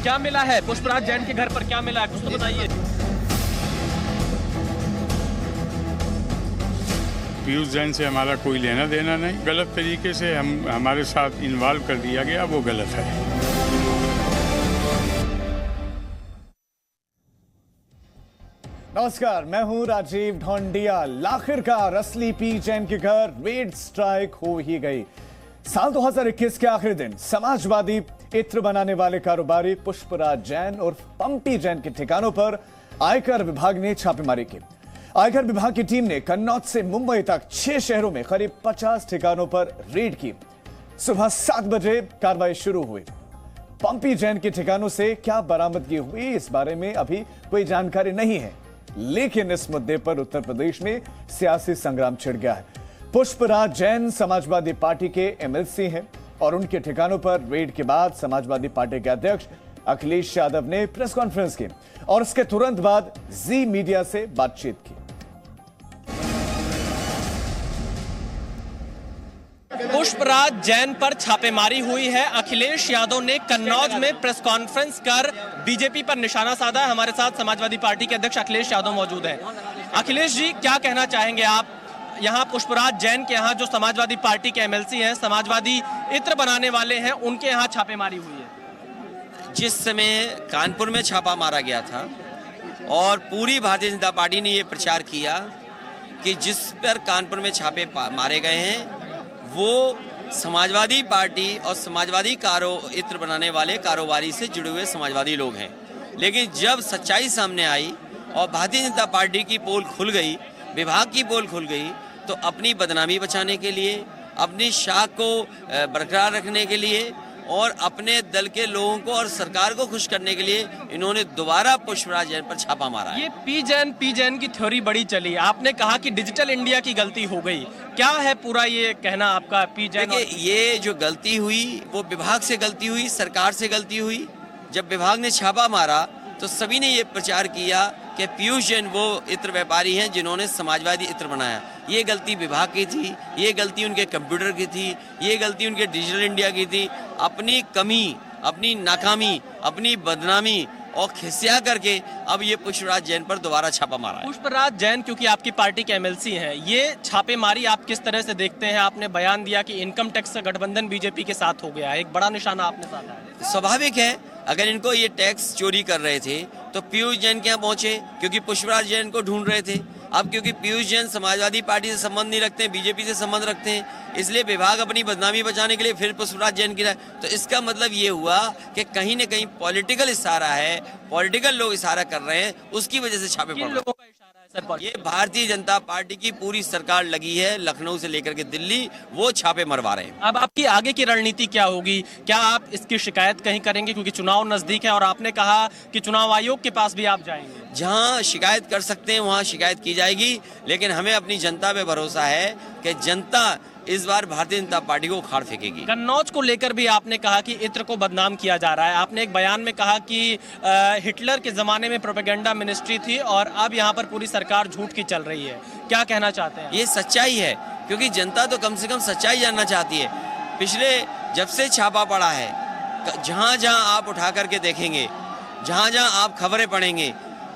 क्या मिला है पुष्पराज जैन के घर पर, क्या मिला है कुछ तो बताइए। पीयूष जैन से हमारा कोई लेना देना नहीं, गलत तरीके से हमारे साथ इन्वॉल्व कर दिया गया, वो गलत है। नमस्कार, मैं हूं राजीव ढोंडिया। आखिरकार असली पी जैन के घर रेड स्ट्राइक हो ही गई। साल 2021 के आखिरी दिन समाजवादी इत्र बनाने वाले कारोबारी पुष्पराज जैन और पंपी जैन के ठिकानों पर आयकर विभाग ने छापेमारी की। आयकर विभाग की टीम ने कन्नौज से मुंबई तक 6 शहरों में करीब 50 ठिकानों पर रेड की। सुबह 7 बजे कार्रवाई शुरू हुई। पंपी जैन के ठिकानों से क्या बरामदगी हुई, इस बारे में अभी कोई जानकारी नहीं है, लेकिन इस मुद्दे पर उत्तर प्रदेश में सियासी संग्राम छिड़ गया है। पुष्पराज जैन समाजवादी पार्टी के एमएलसी हैं और उनके ठिकानों पर रेड के बाद समाजवादी पार्टी के अध्यक्ष अखिलेश यादव ने प्रेस कॉन्फ्रेंस की और उसके तुरंत बाद जी मीडिया से बातचीत की। पुष्पराज जैन पर छापेमारी हुई है। अखिलेश यादव ने कन्नौज में प्रेस कॉन्फ्रेंस कर बीजेपी पर निशाना साधा है। हमारे साथ समाजवादी पार्टी के अध्यक्ष अखिलेश यादव मौजूद हैं। अखिलेश जी, क्या कहना चाहेंगे आप? यहाँ पुष्पराज जैन के यहाँ जो समाजवादी पार्टी के एमएलसी हैं, समाजवादी इत्र बनाने वाले हैं, उनके यहाँ छापेमारी हुई है। जिस समय कानपुर में छापा मारा गया था और पूरी भारतीय जनता पार्टी ने ये प्रचार किया कि जिस पर कानपुर में छापे मारे गए हैं वो समाजवादी पार्टी और समाजवादी इत्र बनाने वाले कारोबारी से जुड़े हुए समाजवादी लोग हैं, लेकिन जब सच्चाई सामने आई और भारतीय जनता पार्टी की पोल खुल गई, विभाग की पोल खुल गई, तो अपनी बदनामी बचाने के लिए, अपनी शाख को बरकरार रखने के लिए और अपने दल के लोगों को और सरकार को खुश करने के लिए इन्होंने दोबारा पुष्पराज जैन पर छापा मारा है। ये पी जैन की थ्योरी बड़ी चली। आपने कहा कि डिजिटल इंडिया की गलती हो गई, क्या है पूरा ये कहना आपका? पी जैन, ये जो गलती हुई वो विभाग से गलती हुई, सरकार से गलती हुई। जब विभाग ने छापा मारा तो सभी ने ये प्रचार किया कि पीयूष जैन वो इत्र व्यापारी हैं जिन्होंने समाजवादी इत्र बनाया। ये गलती विभाग की थी, ये गलती उनके कंप्यूटर की थी, ये गलती उनके डिजिटल इंडिया की थी। अपनी कमी, अपनी नाकामी, अपनी बदनामी और खिस्सा करके अब ये पुष्पराज जैन पर दोबारा छापा मारा है। पुष्पराज जैन क्योंकि आपकी पार्टी के एमएलसी हैं, ये छापेमारी आप किस तरह से देखते हैं? आपने बयान दिया कि इनकम टैक्स का गठबंधन बीजेपी के साथ हो गया है, एक बड़ा निशाना आपने साधा है। स्वाभाविक है, अगर इनको ये टैक्स चोरी कर रहे थे तो पीयूष जैन के यहाँ पहुंचे क्योंकि पुष्पराज जैन को ढूंढ रहे थे। अब क्योंकि पीयूष जैन समाजवादी पार्टी से संबंध नहीं रखते हैं, बीजेपी से संबंध रखते हैं, इसलिए विभाग अपनी बदनामी बचाने के लिए फिर पुष्पराज जैन की। तो इसका मतलब ये हुआ कि कहीं न कहीं पॉलिटिकल इशारा है, पॉलिटिकल लोग इशारा कर रहे हैं, उसकी वजह से छापे पड़ रहे हैं। ये भारतीय जनता पार्टी की पूरी सरकार लगी है, लखनऊ से लेकर के दिल्ली, वो छापे मरवा रहे हैं। अब आपकी आगे की रणनीति क्या होगी? क्या आप इसकी शिकायत कहीं करेंगे, क्योंकि चुनाव नजदीक है और आपने कहा कि चुनाव आयोग के पास भी आप जाएंगे? जहां शिकायत कर सकते हैं वहां शिकायत की जाएगी, लेकिन हमें अपनी जनता पे भरोसा है कि जनता इस बार भारतीय जनता पार्टी को उखाड़ फेंकेगी। कन्नौज को लेकर भी आपने कहा कि इत्र को बदनाम किया जा रहा है। आपने एक बयान में कहा कि हिटलर के जमाने में प्रोपेगेंडा मिनिस्ट्री थी और अब यहाँ पर पूरी सरकार झूठ की चल रही है। क्या कहना चाहते हैं? ये सच्चाई है, क्योंकि जनता तो कम से कम सच्चाई जानना चाहती है। पिछले जब से छापा पड़ा है, जहाँ जहाँ आप उठा करके देखेंगे, जहाँ जहाँ आप खबरें पढ़ेंगे,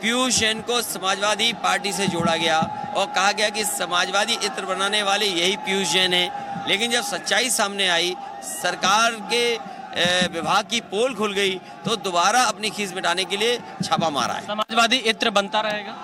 पीयूष जैन को समाजवादी पार्टी से जोड़ा गया और कहा गया कि समाजवादी इत्र बनाने वाले यही पीयूष जैन हैं। लेकिन जब सच्चाई सामने आई, सरकार के विभाग की पोल खुल गई, तो दोबारा अपनी खीस मिटाने के लिए छापा मारा है। समाजवादी इत्र बनता रहेगा?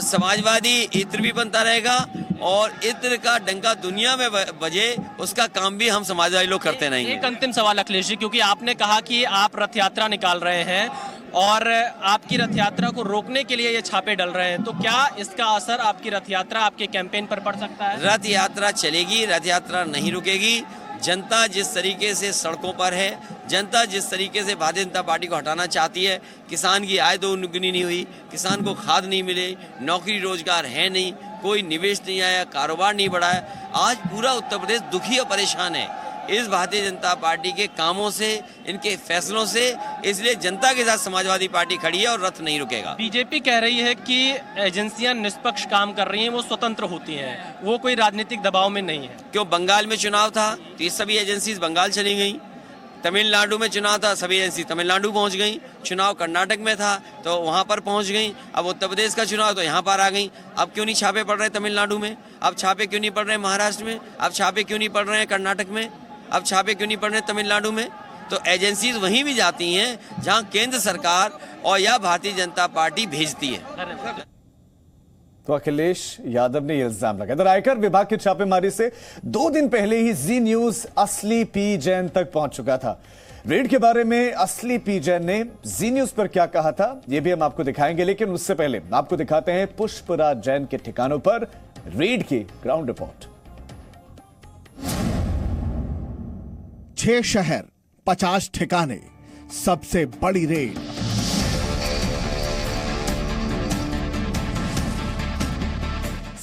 समाजवादी इत्र भी बनता रहेगा और इत्र का डंका दुनिया में बजे, उसका काम भी हम समाजवादी लोग करते रहेंगे। एक अंतिम सवाल अखिलेश जी, क्योंकि आपने कहा कि आप रथ यात्रा निकाल रहे हैं और आपकी रथ यात्रा को रोकने के लिए ये छापे डल रहे हैं, तो क्या इसका असर आपकी रथ यात्रा, आपके कैंपेन पर पड़ सकता है? रथ यात्रा चलेगी, रथ यात्रा नहीं रुकेगी। जनता जिस तरीके से सड़कों पर है, जनता जिस तरीके से भारतीय जनता पार्टी को हटाना चाहती है, किसान की आय दोगुनी नहीं हुई, किसान को खाद नहीं मिले, नौकरी रोजगार है नहीं, कोई निवेश नहीं आया, कारोबार नहीं बढ़ा है। आज पूरा उत्तर प्रदेश दुखी और परेशान है इस भारतीय जनता पार्टी के कामों से, इनके फैसलों से। इसलिए जनता के साथ समाजवादी पार्टी खड़ी है और रथ नहीं रुकेगा। बीजेपी कह रही है कि एजेंसियां निष्पक्ष काम कर रही हैं, वो स्वतंत्र होती हैं, वो कोई राजनीतिक दबाव में नहीं है। क्यों? बंगाल में चुनाव था तो ये सभी एजेंसीज बंगाल चली गई, तमिलनाडु में चुनाव था, सभी एजेंसी तमिलनाडु पहुंच गई। चुनाव कर्नाटक में था तो वहां पर पहुंच गई। अब उत्तर प्रदेश का चुनाव तो यहाँ पर आ गई। अब क्यों नहीं छापे पड़ रहे तमिलनाडु में? अब छापे क्यों नहीं पड़ रहे महाराष्ट्र में? अब छापे क्यों नहीं पड़ रहे हैं कर्नाटक में? अब छापे क्यों नहीं पड़ रहे तमिलनाडु में? तो एजेंसीज वहीं भी जाती हैं जहां केंद्र सरकार और या भारतीय जनता पार्टी भेजती है। तो अखिलेश यादव ने यह इल्जाम लगाया। इधर आयकर विभाग की छापेमारी से 2 दिन पहले ही जी न्यूज असली पी जैन तक पहुंच चुका था। रेड के बारे में असली पी जैन ने जी न्यूज पर क्या कहा था यह भी हम आपको दिखाएंगे, लेकिन उससे पहले आपको दिखाते हैं पुष्पराज जैन के ठिकानों पर रेड की ग्राउंड रिपोर्ट। 6 शहर 50 ठिकाने, सबसे बड़ी रेड।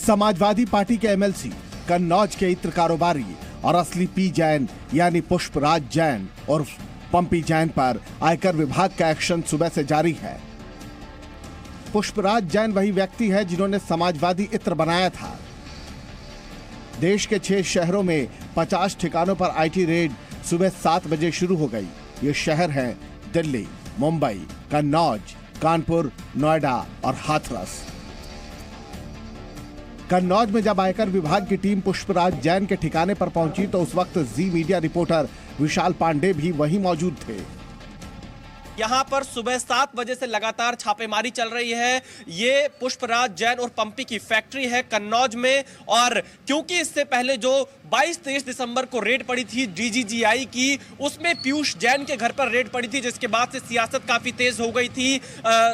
समाजवादी पार्टी के एमएलसी, कन्नौज के इत्र कारोबारी और असली पी जैन यानी पुष्पराज जैन और पंपी जैन पर आयकर विभाग का एक्शन सुबह से जारी है। पुष्पराज जैन वही व्यक्ति है जिन्होंने समाजवादी इत्र बनाया था। देश के 6 शहरों में 50 ठिकानों पर आईटी रेड सुबह 7 बजे शुरू हो गई। ये शहर हैं दिल्ली, मुंबई, कन्नौज, कानपुर, नोएडा और हाथरस। कन्नौज में जब आयकर विभाग की टीम पुष्पराज जैन के ठिकाने पर पहुंची तो उस वक्त जी मीडिया रिपोर्टर विशाल पांडे भी वहीं मौजूद थे। यहाँ पर सुबह 7 बजे से लगातार छापेमारी चल रही है। ये पुष्पराज जैन और पंपी की फैक्ट्री है कन्नौज में। और क्योंकि इससे पहले जो 22-23 दिसंबर को रेड पड़ी थी डीजीजीआई की, उसमें पीयूष जैन के घर पर रेड पड़ी थी, जिसके बाद से सियासत काफी तेज हो गई थी।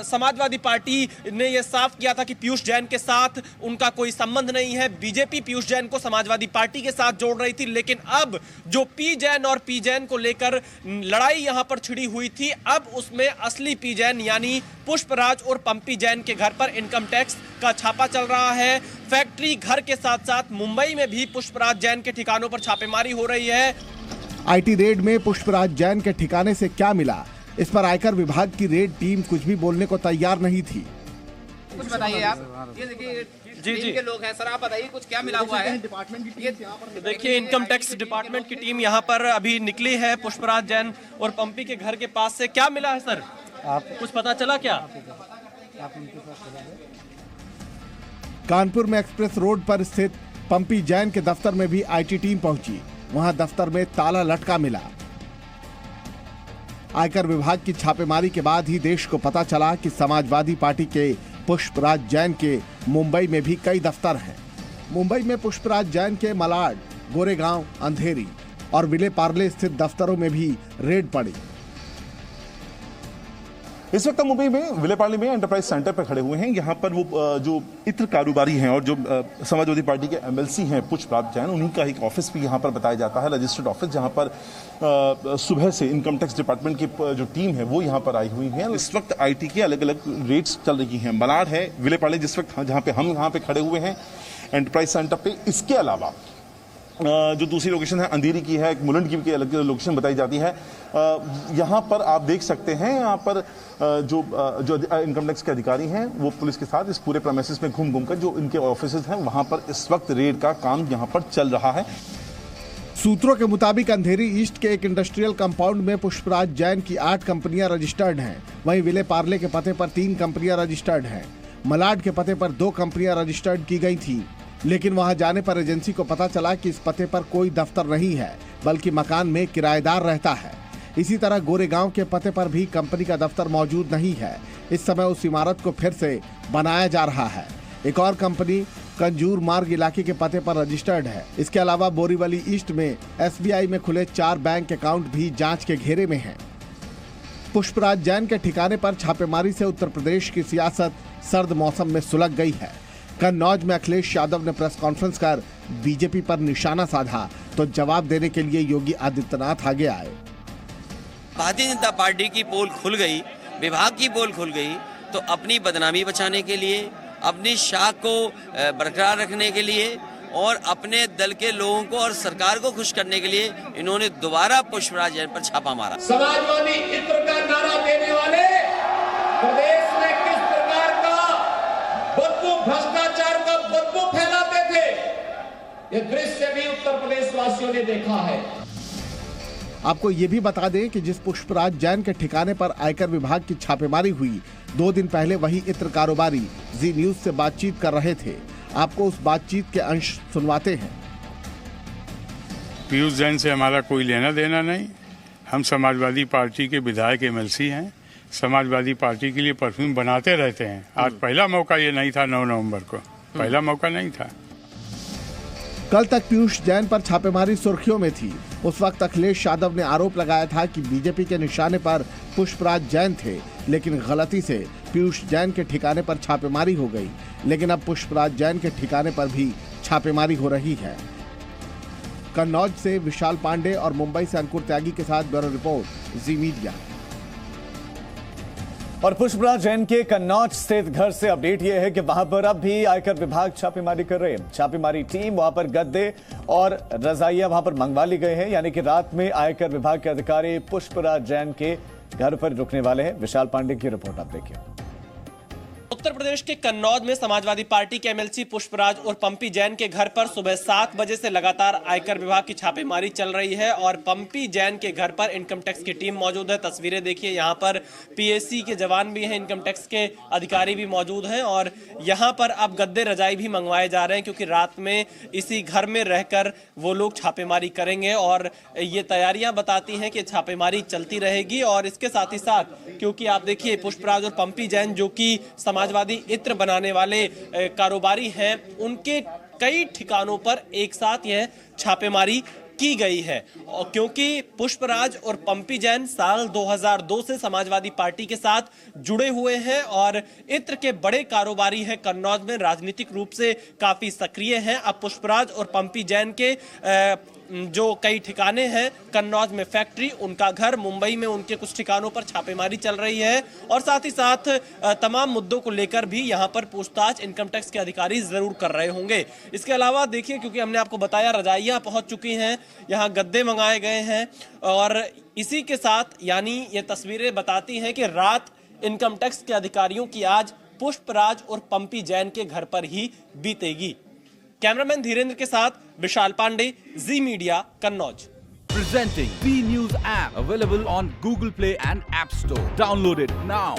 समाजवादी पार्टी ने यह साफ किया था कि पीयूष जैन के साथ उनका कोई संबंध नहीं है। बीजेपी पीयूष जैन को समाजवादी पार्टी के साथ जोड़ रही थी, लेकिन अब जो पी जैन और पी जैन को लेकर लड़ाई यहां पर छिड़ी हुई थी, अब उसमें असली पी जैन यानी पुष्पराज और पंपी जैन के घर पर इनकम टैक्स का छापा चल रहा है। फैक्ट्री घर के साथ साथ मुंबई में भी पुष्पराज जैन के ठिकानों पर छापेमारी हो रही है। आईटी रेड में पुष्पराज जैन के ठिकाने से क्या मिला, इस पर आयकर विभाग की रेड टीम कुछ भी बोलने को तैयार नहीं थी। कुछ बताइए आप। ये देखिए जी के लोग हैं सर, आप बताइए कुछ क्या मिला हुआ है? देखिए इनकम टैक्स डिपार्टमेंट की टीम यहाँ पर अभी निकली है पुष्पराज जैन और पंपी के घर के पास से। क्या मिला है सर? कुछ पता चला क्या? कानपुर में एक्सप्रेस रोड पर स्थित पंपी जैन के दफ्तर में भी आईटी टीम पहुंची। वहां दफ्तर में ताला लटका मिला। आयकर विभाग की छापेमारी के बाद ही देश को पता चला कि समाजवादी पार्टी के पुष्पराज जैन के मुंबई में भी कई दफ्तर हैं। मुंबई में पुष्पराज जैन के मलाड, गोरेगांव, अंधेरी और विले पार्ले स्थित दफ्तरों में भी रेड पड़ी। इस वक्त मुंबई में विलेपार्ले में एंटरप्राइज सेंटर पर खड़े हुए हैं। यहाँ पर वो जो इत्र कारोबारी हैं और जो समाजवादी पार्टी के एमएलसी हैं पुष्पराज जैन, उन्हीं का एक ऑफिस भी यहाँ पर बताया जाता है, रजिस्टर्ड ऑफिस, जहाँ पर सुबह से इनकम टैक्स डिपार्टमेंट की जो टीम है वो यहाँ पर आई हुई है। इस वक्त आईटी के अलग अलग रेट्स चल रही हैं। मलाड है, विलेपार्ले जिस वक्त जहाँ पे हम यहाँ पे खड़े हुए हैं एंटरप्राइज सेंटर पे, इसके अलावा जो दूसरी लोकेशन है अंधेरी की है, एक मुलंड की भी अलग लोकेशन बताई जाती है। यहाँ पर आप देख सकते हैं, यहाँ पर जो इनकम टैक्स के अधिकारी हैं वो पुलिस के साथ इस पूरे प्रेमिसेस में घूम कर जो इनके ऑफिसेज हैं वहाँ पर इस वक्त रेड का काम यहाँ पर चल रहा है। सूत्रों के मुताबिक अंधेरी ईस्ट के एक इंडस्ट्रियल कंपाउंड में पुष्पराज जैन की 8 कंपनियां रजिस्टर्ड हैं। वहीं विले पार्ले के पते पर 3 कंपनियां रजिस्टर्ड हैं। मलाड के पते पर 2 कंपनियां रजिस्टर्ड की गई थी, लेकिन वहां जाने पर एजेंसी को पता चला कि इस पते पर कोई दफ्तर नहीं है, बल्कि मकान में किराएदार रहता है। इसी तरह गोरेगांव के पते पर भी कंपनी का दफ्तर मौजूद नहीं है। इस समय उस इमारत को फिर से बनाया जा रहा है। एक और कंपनी कंजूर मार्ग इलाके के पते पर रजिस्टर्ड है। इसके अलावा बोरीवली ईस्ट में एसबीआई में खुले 4 बैंक अकाउंट भी जांच के घेरे में हैं। पुष्पराज जैन के ठिकाने पर छापेमारी से उत्तर प्रदेश की सियासत सर्द मौसम में सुलग गई है। कन्नौज में अखिलेश यादव ने प्रेस कॉन्फ्रेंस कर बीजेपी पर निशाना साधा तो जवाब देने के लिए योगी आदित्यनाथ आगे आए। भारतीय जनता पार्टी की पोल खुल गई, विभाग की पोल खुल गई, तो अपनी बदनामी बचाने के लिए, अपनी शाख को बरकरार रखने के लिए और अपने दल के लोगों को और सरकार को खुश करने के लिए इन्होंने दोबारा पुष्पराज जैन पर छापा मारा। समाजवादी इत्र का नारा देने वाले प्रदेश में किस प्रकार का बदबू, भ्रष्टाचार का बदबू फैलाते थे, ये दृश्य भी उत्तर प्रदेश वासियों ने देखा है। आपको ये भी बता दें कि जिस पुष्पराज जैन के ठिकाने पर आयकर विभाग की छापेमारी हुई, 2 दिन पहले वही इत्र कारोबारी जी न्यूज से बातचीत कर रहे थे। आपको उस बातचीत के अंश सुनवाते हैं। पीयूष जैन से हमारा कोई लेना देना नहीं। हम समाजवादी पार्टी के विधायक एमएलसी हैं। समाजवादी पार्टी के लिए परफ्यूम बनाते रहते हैं। आज पहला मौका ये नहीं था, 9 नवंबर को पहला मौका नहीं था। कल तक पीयूष जैन पर छापेमारी सुर्खियों में थी। उस वक्त अखिलेश यादव ने आरोप लगाया था कि बीजेपी के निशाने पर पुष्पराज जैन थे, लेकिन गलती से पीयूष जैन के ठिकाने पर छापेमारी हो गई। लेकिन अब पुष्पराज जैन के ठिकाने पर भी छापेमारी हो रही है। कन्नौज से विशाल पांडे और मुंबई से अंकुर त्यागी के साथ ब्यूरो रिपोर्ट, जी मीडिया। और पुष्पराज जैन के कन्नौज स्थित घर से अपडेट यह है कि वहां पर अब भी आयकर विभाग छापेमारी कर रहे हैं। छापेमारी टीम वहां पर गद्दे और रजाइयां वहां पर मंगवा ली गए हैं, यानी कि रात में आयकर विभाग के अधिकारी पुष्पराज जैन के घर पर रुकने वाले हैं। विशाल पांडे की रिपोर्ट आप देखिए। उत्तर प्रदेश के कन्नौज में समाजवादी पार्टी के एमएलसी पुष्पराज और पंपी जैन के घर पर सुबह 7 बजे से लगातार आयकर विभाग की छापेमारी चल रही है और पंपी जैन के घर पर इनकम टैक्स की टीम मौजूद है। तस्वीरें देखिए, यहाँ पर पीएससी के जवान भी हैं, इनकम टैक्स के अधिकारी भी मौजूद हैं और यहाँ पर अब गद्दे रजाई भी मंगवाए जा रहे हैं, क्योंकि रात में इसी घर में रहकर वो लोग छापेमारी करेंगे और ये तैयारियां बताती हैं कि छापेमारी चलती रहेगी। और इसके साथ ही साथ, क्योंकि आप देखिए पुष्पराज और पंपी जैन जो कि समाजवादी इत्र बनाने वाले कारोबारी हैं, उनके कई ठिकानों पर एक साथ यह छापेमारी की गई है। और क्योंकि पुष्पराज और पंपी जैन साल 2002 से समाजवादी पार्टी के साथ जुड़े हुए हैं और इत्र के बड़े कारोबारी हैं, कन्नौज में राजनीतिक रूप से काफी सक्रिय हैं। अब पुष्पराज और पंपी जैन के जो कई ठिकाने हैं, कन्नौज में फैक्ट्री, उनका घर, मुंबई में उनके कुछ ठिकानों पर छापेमारी चल रही है और साथ ही साथ तमाम मुद्दों को लेकर भी यहां पर पूछताछ इनकम टैक्स के अधिकारी जरूर कर रहे होंगे। इसके अलावा देखिए, क्योंकि हमने आपको बताया रजाइयां पहुंच चुकी हैं, यहां गद्दे मंगाए गए हैं और इसी के साथ, यानी ये तस्वीरें बताती हैं कि रात इनकम टैक्स के अधिकारियों की आज पुष्पराज और पंपी जैन के घर पर ही बीतेगी। कैमरामैन धीरेन्द्र के साथ Vishal Pandey, Zee Media, Kannauj. Presenting B News app, available on Google Play and App Store. Download it now.